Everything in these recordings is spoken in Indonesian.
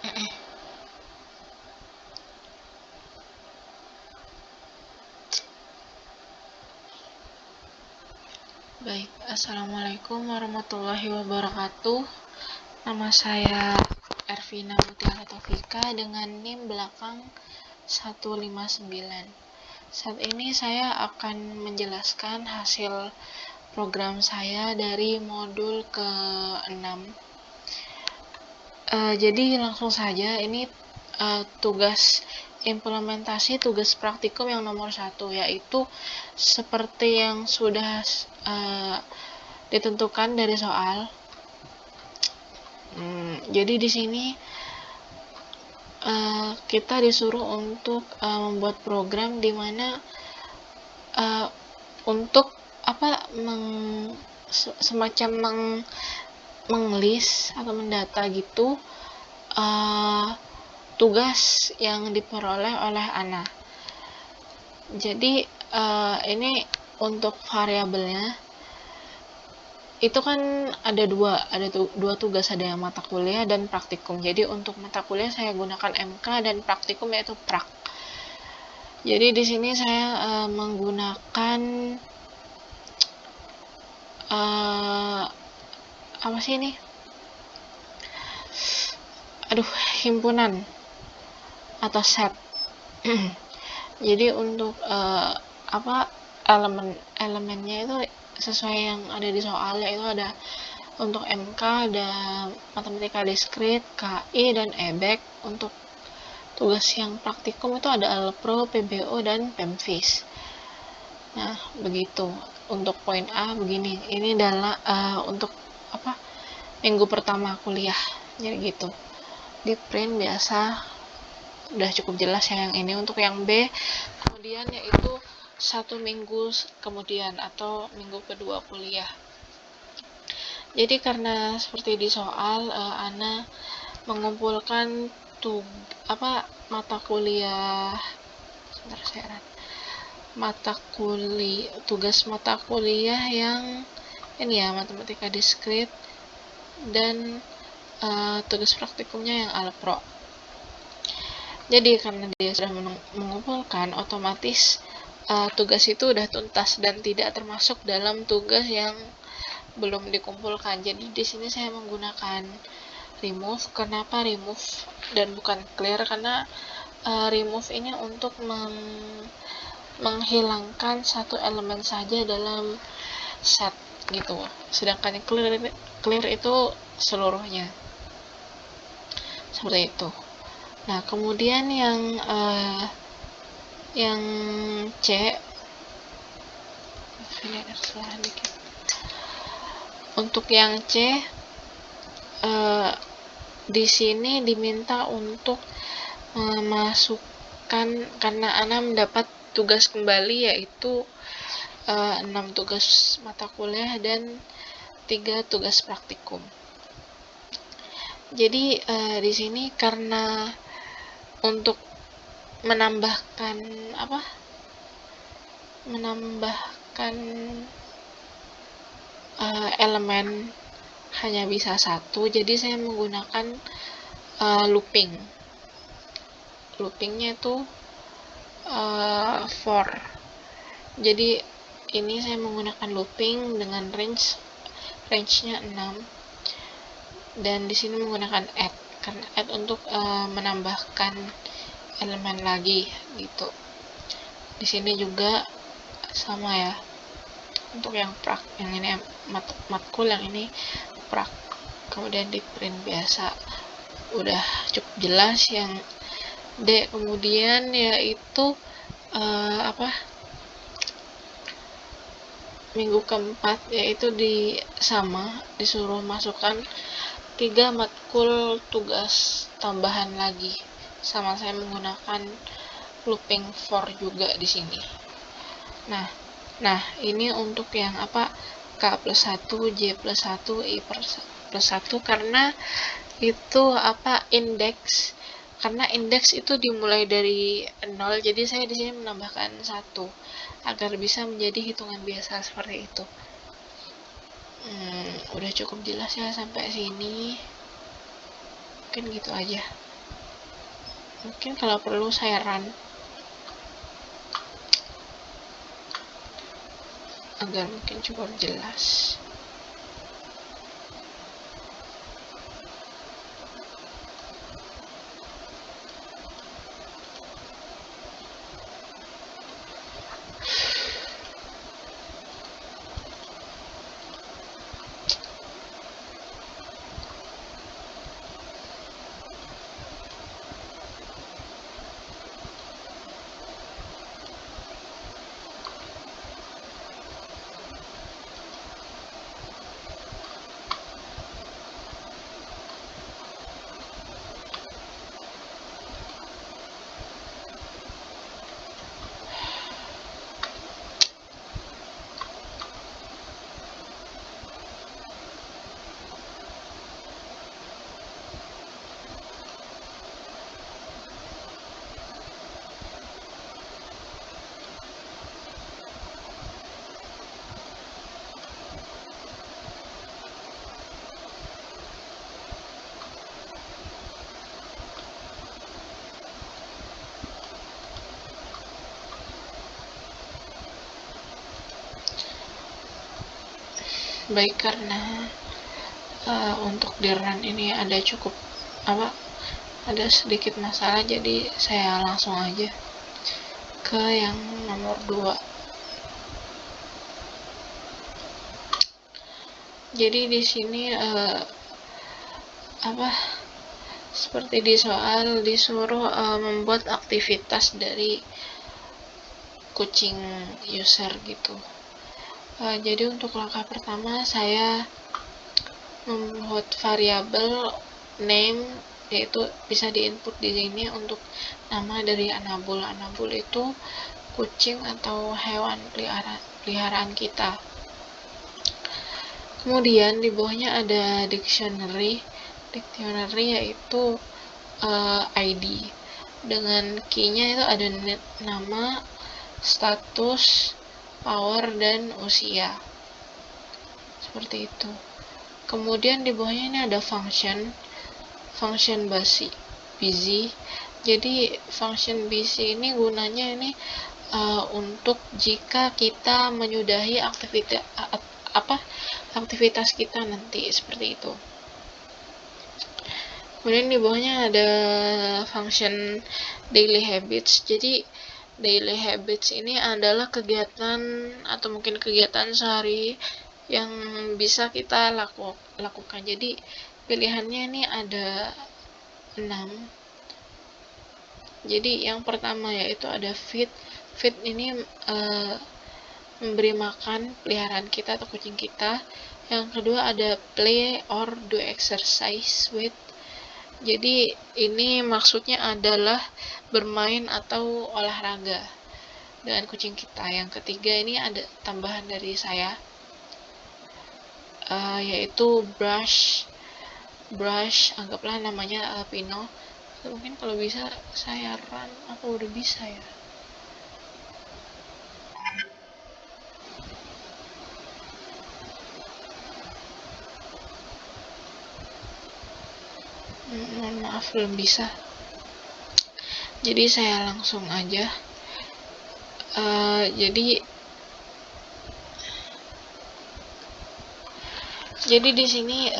Baik, Assalamualaikum warahmatullahi wabarakatuh. Nama saya Ervina Mutiara Taufika dengan NIM belakang 159. Saat ini saya akan menjelaskan hasil program saya dari modul ke-6. Jadi langsung saja, ini tugas implementasi tugas praktikum yang nomor 1, yaitu seperti yang sudah ditentukan dari soal. Jadi di sini kita disuruh untuk membuat program di mana untuk semacam menglist atau mendata gitu tugas yang diperoleh oleh Ana. Jadi ini untuk variabelnya itu kan ada dua tugas, ada yang mata kuliah dan praktikum. Jadi untuk mata kuliah saya gunakan MK dan praktikum yaitu Prak. Jadi di sini saya menggunakan apa sih ini? Himpunan atau set. Jadi untuk elemennya itu sesuai yang ada di soal, yaitu ada untuk MK ada matematika diskrit, KI, dan EBEK. Untuk tugas yang praktikum itu ada Alpro, PBO, dan PEMFIS. Nah, begitu. Untuk poin A begini, ini adalah untuk minggu pertama kuliah, jadi gitu. Di print biasa udah cukup jelas ya yang ini. Untuk yang B kemudian yaitu 1 minggu kemudian atau minggu kedua kuliah. Jadi karena seperti di soal, Ana mengumpulkan mata kuliah tugas mata kuliah yang ini ya, matematika diskrit, dan tugas praktikumnya yang Alpro. Jadi karena dia sudah mengumpulkan, otomatis tugas itu udah tuntas dan tidak termasuk dalam tugas yang belum dikumpulkan. Jadi di sini saya menggunakan remove. Kenapa remove dan bukan clear? Karena remove ini untuk menghilangkan satu elemen saja dalam set gitu. Sedangkan clear itu seluruhnya. Seperti itu. Nah, kemudian yang C, untuk yang C di sini diminta untuk memasukkan, karena Ana mendapat tugas kembali yaitu 6 tugas mata kuliah dan 3 tugas praktikum. Jadi di sini karena untuk menambahkan elemen hanya bisa 1, jadi saya menggunakan looping. Loopingnya itu for. Jadi ini saya menggunakan looping dengan range-nya 6, dan di sini menggunakan add, karena add untuk menambahkan elemen lagi gitu. Di sini juga sama ya, untuk yang prak, yang ini matkul, yang ini prak. Kemudian di print biasa udah cukup jelas. Yang D kemudian yaitu minggu keempat, yaitu disuruh masukkan 3 matkul tugas tambahan lagi, sama saya menggunakan looping for juga di sini. Nah, ini untuk yang K plus 1, J plus 1, I plus 1, karena itu indeks. Karena indeks itu dimulai dari 0, jadi saya di sini menambahkan 1 agar bisa menjadi hitungan biasa seperti itu. Udah cukup jelas ya sampai sini. Mungkin gitu aja. Mungkin kalau perlu saya run agar mungkin cukup jelas. Baik, karena untuk di run ini ada sedikit masalah, jadi saya langsung aja ke yang nomor 2. Jadi di sini seperti di soal disuruh membuat aktivitas dari kucing user gitu. Jadi untuk langkah pertama saya membuat variabel name, yaitu bisa diinput di sini untuk nama dari Anabul. Anabul itu kucing atau hewan peliharaan kita. Kemudian di bawahnya ada dictionary yaitu ID. Dengan key-nya itu ada nama, status, power, dan usia. Seperti itu. Kemudian di bawahnya ini ada function busy. Jadi function busy ini gunanya ini untuk jika kita menyudahi aktivitas kita nanti, seperti itu. Kemudian di bawahnya ada function daily habits. Jadi daily habits ini adalah kegiatan atau mungkin kegiatan sehari yang bisa kita lakukan. Jadi pilihannya ini ada 6. Jadi yang pertama yaitu ada feed ini memberi makan peliharaan kita atau kucing kita. Yang kedua ada play or do exercise with. Jadi ini maksudnya adalah bermain atau olahraga dengan kucing kita. Yang ketiga ini ada tambahan dari saya, yaitu brush, anggaplah namanya Pino. Mungkin kalau bisa saya run, apa udah bisa ya? Mohon maaf, belum bisa. Jadi saya langsung aja. Jadi di sini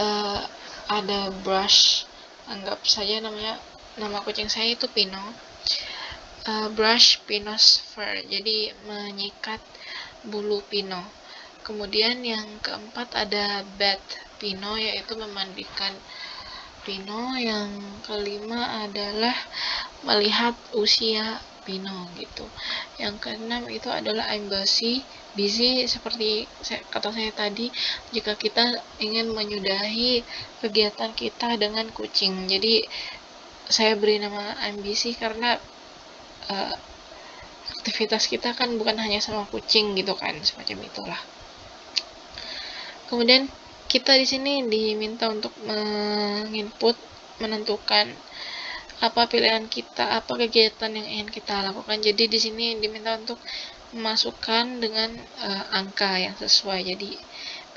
ada brush, anggap saja nama kucing saya itu Pino. Brush Pino's fur, jadi menyikat bulu Pino. Kemudian yang keempat ada bath Pino, yaitu memandikan Pino. Yang kelima adalah melihat usia Pino gitu. Yang keenam itu adalah I'm busy seperti kata saya tadi, jika kita ingin menyudahi kegiatan kita dengan kucing. Jadi saya beri nama I'm busy karena aktivitas kita kan bukan hanya sama kucing gitu kan, semacam itulah. Kemudian kita di sini diminta untuk menentukan apa pilihan kita, apa kegiatan yang ingin kita lakukan. Jadi di sini diminta untuk memasukkan dengan angka yang sesuai. Jadi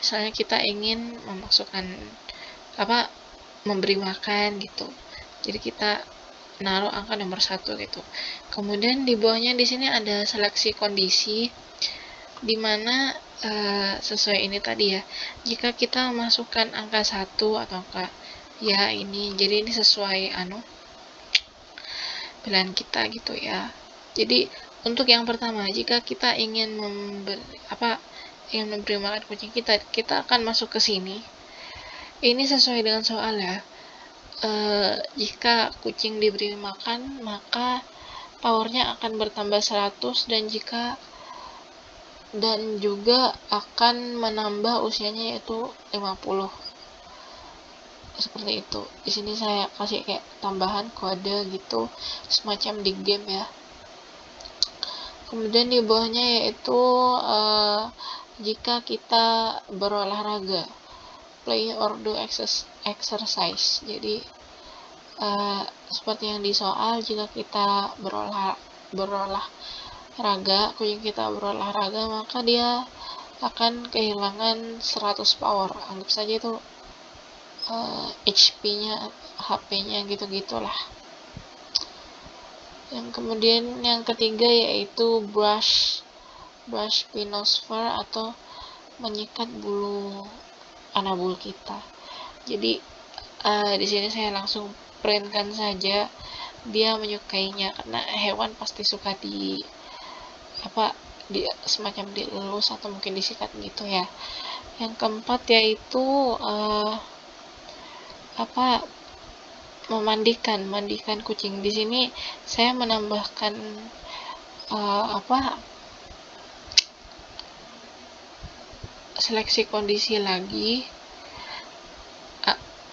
misalnya kita ingin memasukkan memberi makan gitu. Jadi kita naruh angka nomor 1 gitu. Kemudian di bawahnya di sini ada seleksi kondisi, dimana sesuai ini tadi ya, jika kita masukkan angka 1 atau angka ya ini, jadi ini sesuai pilihan kita gitu ya. Jadi untuk yang pertama, jika kita ingin memberi makan kucing kita akan masuk ke sini. Ini sesuai dengan soal ya. Jika kucing diberi makan, maka powernya akan bertambah 100, dan juga akan menambah usianya yaitu 50. Seperti itu. Di sini saya kasih kayak tambahan kode gitu, semacam di game ya. Kemudian di bawahnya yaitu jika kita berolahraga, play or do exercise. Jadi seperti yang di soal, jika kita berolahraga, kucing kita berolahraga, maka dia akan kehilangan 100 power. Anggap saja itu HP-nya, HP-nya gitu-gitulah. Yang kemudian yang ketiga yaitu brush pinosfer atau menyikat bulu anabul kita. Jadi di sini saya langsung printkan saja, dia menyukainya karena hewan pasti suka di semacam dielus atau mungkin disikat gitu ya. Yang keempat yaitu memandikan kucing. Di sini saya menambahkan seleksi kondisi lagi.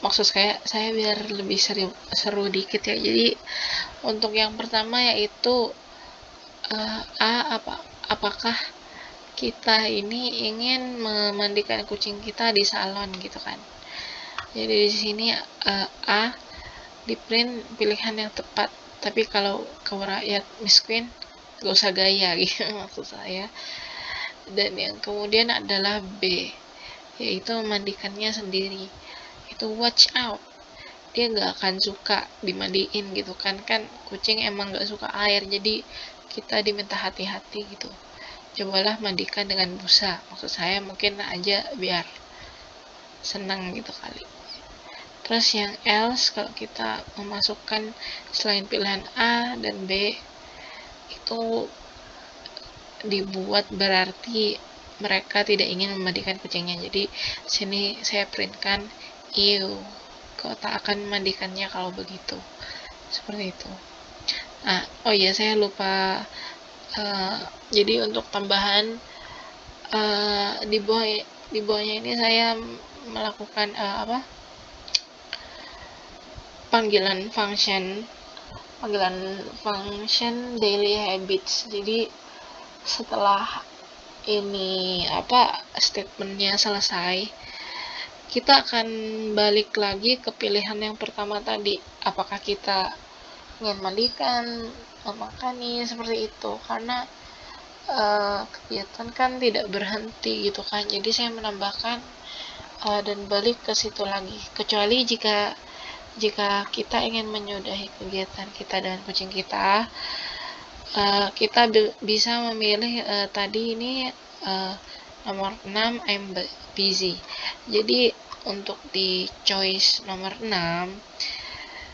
Maksud saya biar lebih seru dikit ya. Jadi untuk yang pertama yaitu apakah kita ini ingin memandikan kucing kita di salon gitu kan. Jadi di sini di print pilihan yang tepat, tapi kalau rakyat Miss Queen gak usah gaya gitu maksud saya. Dan yang kemudian adalah B, yaitu memandikannya sendiri. Itu watch out, dia gak akan suka dimandiin gitu kan kucing emang gak suka air, jadi kita diminta hati-hati gitu. Cobalah mandikan dengan busa, maksud saya mungkin aja biar senang gitu kali. Terus yang else, kalau kita memasukkan selain pilihan A dan B, itu dibuat berarti mereka tidak ingin memandikan kucingnya. Jadi sini saya printkan kau tak akan memandikannya kalau begitu. Seperti itu. Nah, oh iya saya lupa. Jadi untuk tambahan di bawahnya ini saya melakukan panggilan function daily habits. Jadi setelah ini statementnya selesai, kita akan balik lagi ke pilihan yang pertama tadi, apakah kita ingin mandikan, memakani, seperti itu. Karena kegiatan kan tidak berhenti gitu kan, jadi saya menambahkan dan balik ke situ lagi, kecuali jika kita ingin menyudahi kegiatan kita dengan kucing kita, kita bisa memilih tadi ini nomor 6 I'm busy. Jadi untuk di choice nomor 6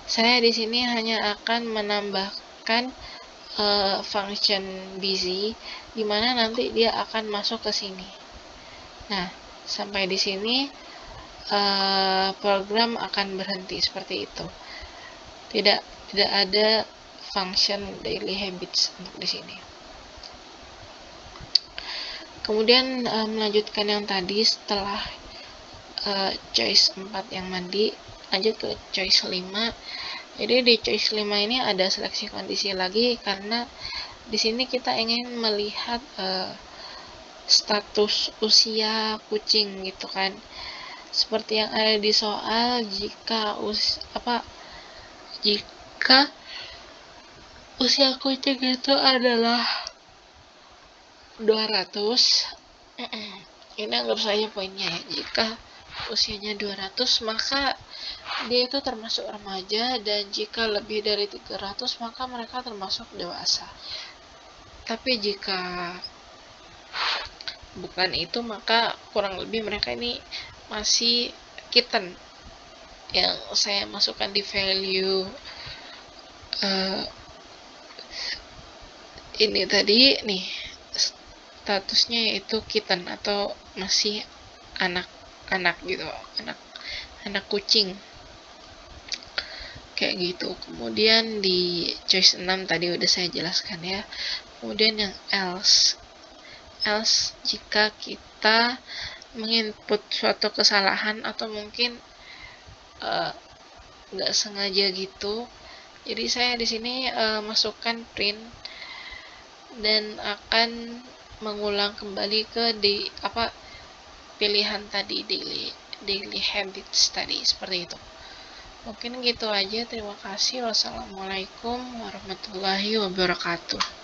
saya di sini hanya akan menambahkan function busy, dimana nanti dia akan masuk ke sini. Nah, sampai di sini program akan berhenti seperti itu. Tidak ada function daily habits untuk di sini. Kemudian melanjutkan yang tadi, setelah choice 4 yang mandi, lanjut ke choice 5. Jadi di choice 5 ini ada seleksi kondisi lagi, karena di sini kita ingin melihat status usia kucing gitu kan. Seperti yang ada di soal, jika usia kucing itu adalah 200, ini anggap saja poinnya ya. Jika usianya 200, maka dia itu termasuk remaja, dan jika lebih dari 300 maka mereka termasuk dewasa. Tapi jika bukan itu, maka kurang lebih mereka ini masih kitten yang saya masukkan di value ini tadi nih, statusnya yaitu kitten atau masih anak-anak gitu, anak kucing kayak gitu. Kemudian di choice 6 tadi udah saya jelaskan ya. Kemudian yang else jika kita menginput suatu kesalahan atau mungkin nggak sengaja gitu. Jadi saya di sini masukkan print dan akan mengulang kembali ke pilihan tadi, daily habits tadi, seperti itu. Mungkin gitu aja. Terima kasih. Wassalamualaikum warahmatullahi wabarakatuh.